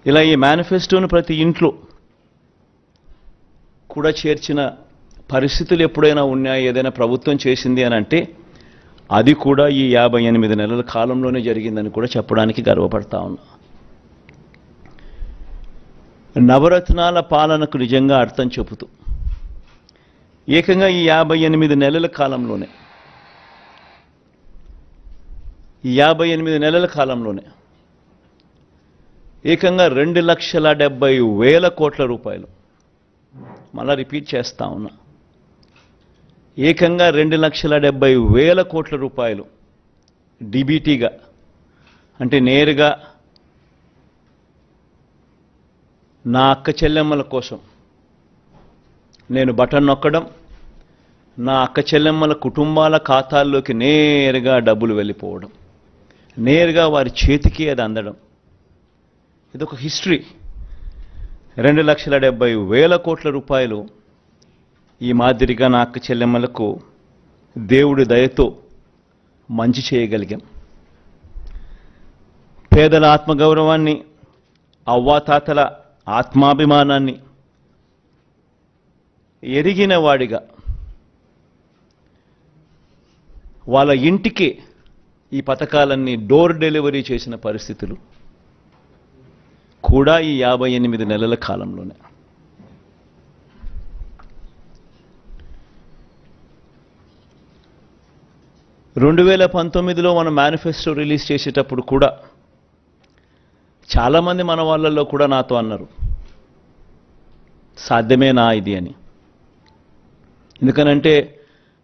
ఇలా ఈ మేనిఫెస్టోను ప్రతి ఇంట్లో కూడా చేర్చిన పరిస్థితులు ఎప్పుడైనా ఉన్నాయా, ఏదైనా ప్రభుత్వం చేసింది అని అంటే అది కూడా ఈ 58 నెలల కాలంలోనే జరిగిందని కూడా చెప్పడానికి గర్వపడతా ఉన్నా. నవరత్నాల పాలనకు నిజంగా అర్థం చెబుతూ ఏకంగా ఈ 58 నెలల కాలంలోనే ఏకంగా 2,70,000 కోట్ల రూపాయలు, మళ్ళా రిపీట్ చేస్తా ఉన్నా, ఏకంగా 2,70,000 కోట్ల రూపాయలు డిబిటీగా, అంటే నేరుగా నా అక్క చెల్లెమ్మల కోసం నేను బటన్ నొక్కడం, నా అక్క చెల్లెమ్మల కుటుంబాల ఖాతాల్లోకి నేరుగా డబ్బులు వెళ్ళిపోవడం, నేరుగా వారి చేతికి అది అందడం. ఇదొక హిస్టరీ. 2,70,000 కోట్ల రూపాయలు ఈ మాదిరిగా నా అక్క చెల్లెమ్మలకు దేవుడి దయతో మంచి చేయగలిగాం. పేదల ఆత్మగౌరవాన్ని, అవ్వాతాతల ఆత్మాభిమానాన్ని ఎరిగిన వాడిగా వాళ్ళ ఇంటికి ఈ పథకాలన్నీ డోర్ డెలివరీ చేసిన పరిస్థితులు కూడా ఈ 58 నెలల కాలంలోనే. రెండు 2019లో మనం మేనిఫెస్టో రిలీజ్ చేసేటప్పుడు కూడా చాలామంది మన వాళ్ళల్లో కూడా నాతో అన్నారు, సాధ్యమేనా ఇది అని. ఎందుకనంటే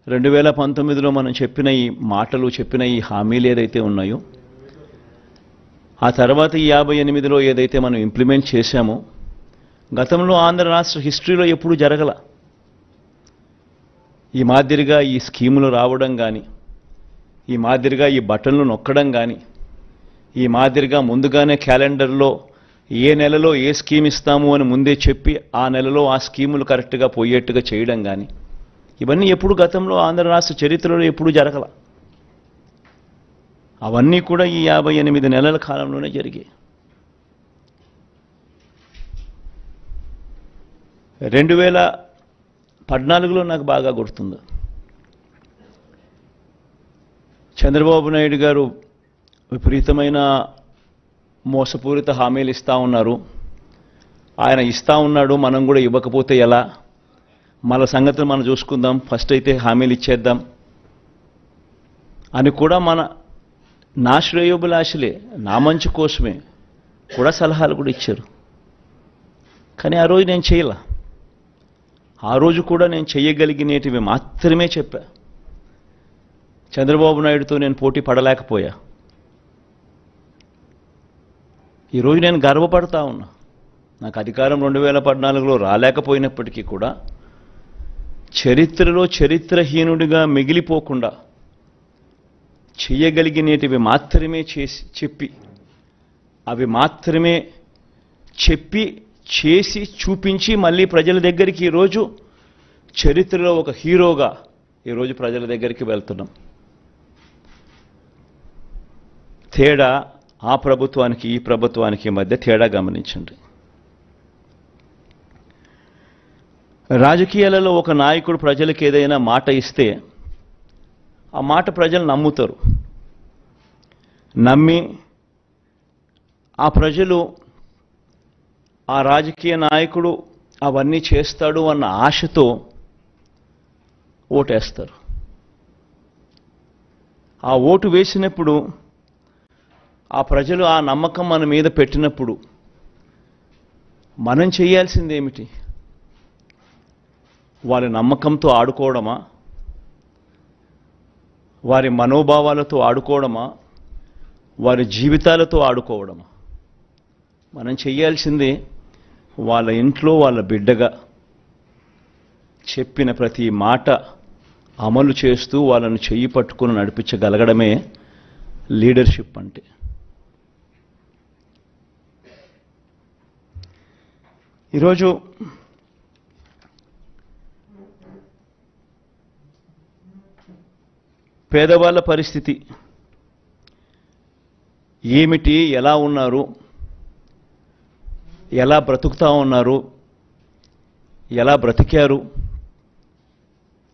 2019లో మనం చెప్పిన ఈ మాటలు, చెప్పిన ఈ హామీలు ఏదైతే ఉన్నాయో, ఆ తర్వాత ఈ 58లో ఏదైతే మనం ఇంప్లిమెంట్ చేశామో, గతంలో ఆంధ్ర రాష్ట్ర హిస్టరీలో ఎప్పుడూ జరగల. ఈ మాదిరిగా ఈ స్కీములు రావడం కానీ, ఈ మాదిరిగా ఈ బటన్లు నొక్కడం కానీ, ఈ మాదిరిగా ముందుగానే క్యాలెండర్లో ఏ నెలలో ఏ స్కీమ్ ఇస్తాము అని ముందే చెప్పి ఆ నెలలో ఆ స్కీములు కరెక్ట్గా పోయేట్టుగా చేయడం కానీ, ఇవన్నీ ఎప్పుడు గతంలో ఆంధ్ర రాష్ట్ర చరిత్రలో ఎప్పుడూ జరగల. అవన్నీ కూడా ఈ 58 నెలల కాలంలోనే జరిగాయి. 2014లో నాకు బాగా గుర్తుంది, చంద్రబాబు నాయుడు గారు విపరీతమైన మోసపూరిత హామీలు ఇస్తూ ఉన్నారు. ఆయన ఇస్తూ ఉన్నాడు, మనం కూడా ఇవ్వకపోతే ఎలా, మన సంగతులు మనం చూసుకుందాం, ఫస్ట్ అయితే హామీలు ఇచ్చేద్దాం అని కూడా నా శ్రేయోభిలాషులే, నా మంచి కోసమే కూడా సలహాలు కూడా ఇచ్చారు. కానీ ఆ రోజు నేను చేయలే. ఆ రోజు కూడా నేను చేయగలిగినటివి మాత్రమే చెప్పా. చంద్రబాబు నాయుడుతో నేను పోటీ పడలేకపోయా. ఈరోజు నేను గర్వపడతా ఉన్నా. నాకు అధికారం 2014లో రాలేకపోయినప్పటికీ కూడా చరిత్రలో చరిత్రహీనుడిగా మిగిలిపోకుండా చేయగలిగినటివి మాత్రమే చెప్పి, అవి మాత్రమే చెప్పి చేసి చూపించి మళ్ళీ ప్రజల దగ్గరికి ఈరోజు చరిత్రలో ఒక హీరోగా ఈరోజు ప్రజల దగ్గరికి వెళ్తున్నాం. తేడా ఆ ప్రభుత్వానికి ఈ ప్రభుత్వానికి మధ్య తేడా గమనించండి. రాజకీయాలలో ఒక నాయకుడు ప్రజలకు ఏదైనా మాట ఇస్తే ఆ మాట ప్రజలు నమ్ముతారు. నమ్మి ఆ ప్రజలు ఆ రాజకీయ నాయకుడు అవన్నీ చేస్తాడు అన్న ఆశతో ఓటేస్తారు. ఆ ఓటు వేసినప్పుడు ఆ ప్రజలు ఆ నమ్మకం మన మీద పెట్టినప్పుడు మనం చేయాల్సింది ఏమిటి? వారి నమ్మకంతో ఆడుకోవడమా, వారి మనోభావాలతో ఆడుకోవడమా, వారి జీవితాలతో ఆడుకోవడమా? మనం చేయాల్సింది వాళ్ళ ఇంట్లో వాళ్ళ బిడ్డగా చెప్పిన ప్రతి మాట అమలు చేస్తూ వాళ్ళను చెయ్యి పట్టుకుని నడిపించగలగడమే లీడర్షిప్ అంటే. ఈరోజు పేదవాళ్ళ పరిస్థితి ఏమిటి, ఎలా ఉన్నారు, ఎలా బ్రతుకుతా ఉన్నారు, ఎలా బ్రతికారు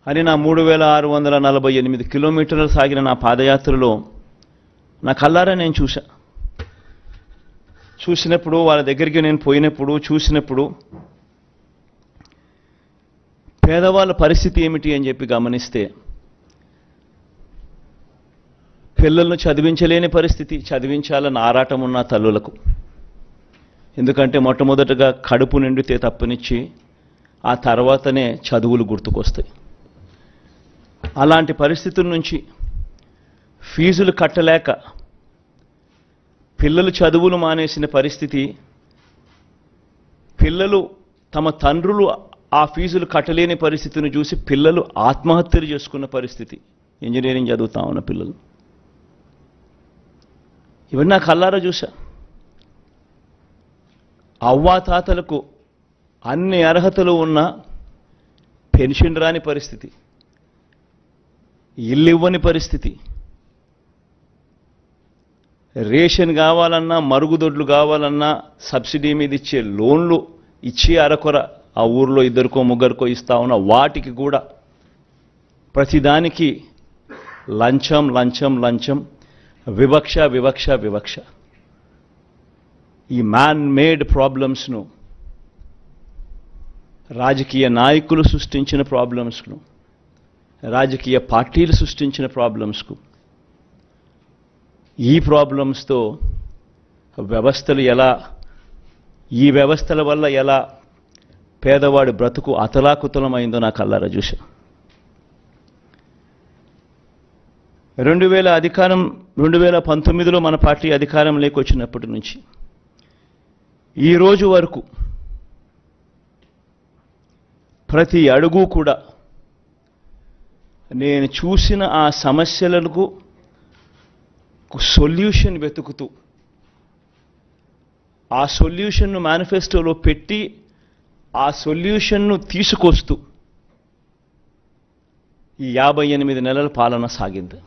అని నా 3648 కిలోమీటర్లు సాగిన నా పాదయాత్రలో నా కళ్ళారా నేను చూసినప్పుడు వాళ్ళ దగ్గరికి నేను పోయినప్పుడు చూసినప్పుడు పేదవాళ్ళ పరిస్థితి ఏమిటి అని చెప్పి గమనిస్తే పిల్లలను చదివించలేని పరిస్థితి, చదివించాలని ఆరాటం ఉన్న తల్లులకు. ఎందుకంటే మొట్టమొదటగా కడుపు నిండితే తప్పనిచ్చి ఆ తర్వాతనే చదువులు గుర్తుకొస్తాయి. అలాంటి పరిస్థితుల నుంచి ఫీజులు కట్టలేక పిల్లలు చదువులు మానేసిన పరిస్థితి, పిల్లలు తమ తండ్రులు ఆ ఫీజులు కట్టలేని పరిస్థితిని చూసి పిల్లలు ఆత్మహత్యలు చేసుకున్న పరిస్థితి, ఇంజనీరింగ్ చదువుతా ఉన్న పిల్లలు. ఇవన్నీ నా కళ్ళారా చూసా. అవ్వాతాతలకు అన్ని అర్హతలు ఉన్న పెన్షన్ రాని పరిస్థితి, ఇల్లు ఇవ్వని పరిస్థితి, రేషన్ కావాలన్నా మరుగుదొడ్లు కావాలన్నా సబ్సిడీ మీద ఇచ్చే లోన్లు ఇచ్చి అరకొర ఆ ఊర్లో ఇద్దరికో ముగ్గురికో ఇస్తా ఉన్న వాటికి కూడా ప్రతిదానికి లంచం లంచం లంచం, వివక్ష వివక్ష వివక్ష. ఈ మ్యాన్ మేడ్ ప్రాబ్లమ్స్ను, రాజకీయ నాయకులు సృష్టించిన ప్రాబ్లమ్స్ను, రాజకీయ పార్టీలు సృష్టించిన ప్రాబ్లమ్స్కు, ఈ ప్రాబ్లమ్స్తో వ్యవస్థలు ఎలా, ఈ వ్యవస్థల వల్ల ఎలా పేదవాడి బ్రతుకు అతలాకుతలమైందో నా కళ్ళారా చూశా. 2019లో మన పార్టీ అధికారంలోకి వచ్చినప్పటి నుంచి ఈ రోజు వరకు ప్రతి అడుగు కూడా నేను చూసిన ఆ సమస్యలకు సొల్యూషన్ వెతుకుతూ, ఆ సొల్యూషన్ను మేనిఫెస్టోలో పెట్టి ఆ సొల్యూషన్ను తీసుకొస్తూ ఈ 58 నెలల పాలన సాగింది.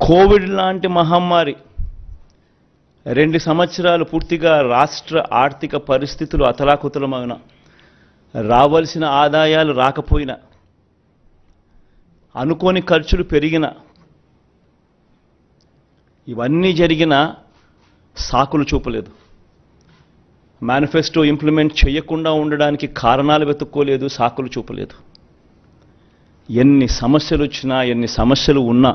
కోవిడ్ లాంటి మహమ్మారి 2 సంవత్సరాలు పూర్తిగా రాష్ట్ర ఆర్థిక పరిస్థితులు అతలాకుతలమైన, రావాల్సిన ఆదాయాలు రాకపోయినా, అనుకోని ఖర్చులు పెరిగిన, ఇవన్నీ జరిగిన సాకులు చూపలేదు. మేనిఫెస్టో ఇంప్లిమెంట్ చేయకుండా ఉండడానికి కారణాలు వెతుక్కోలేదు, సాకులు చూపలేదు. ఎన్ని సమస్యలు వచ్చినా, ఎన్ని సమస్యలు ఉన్నా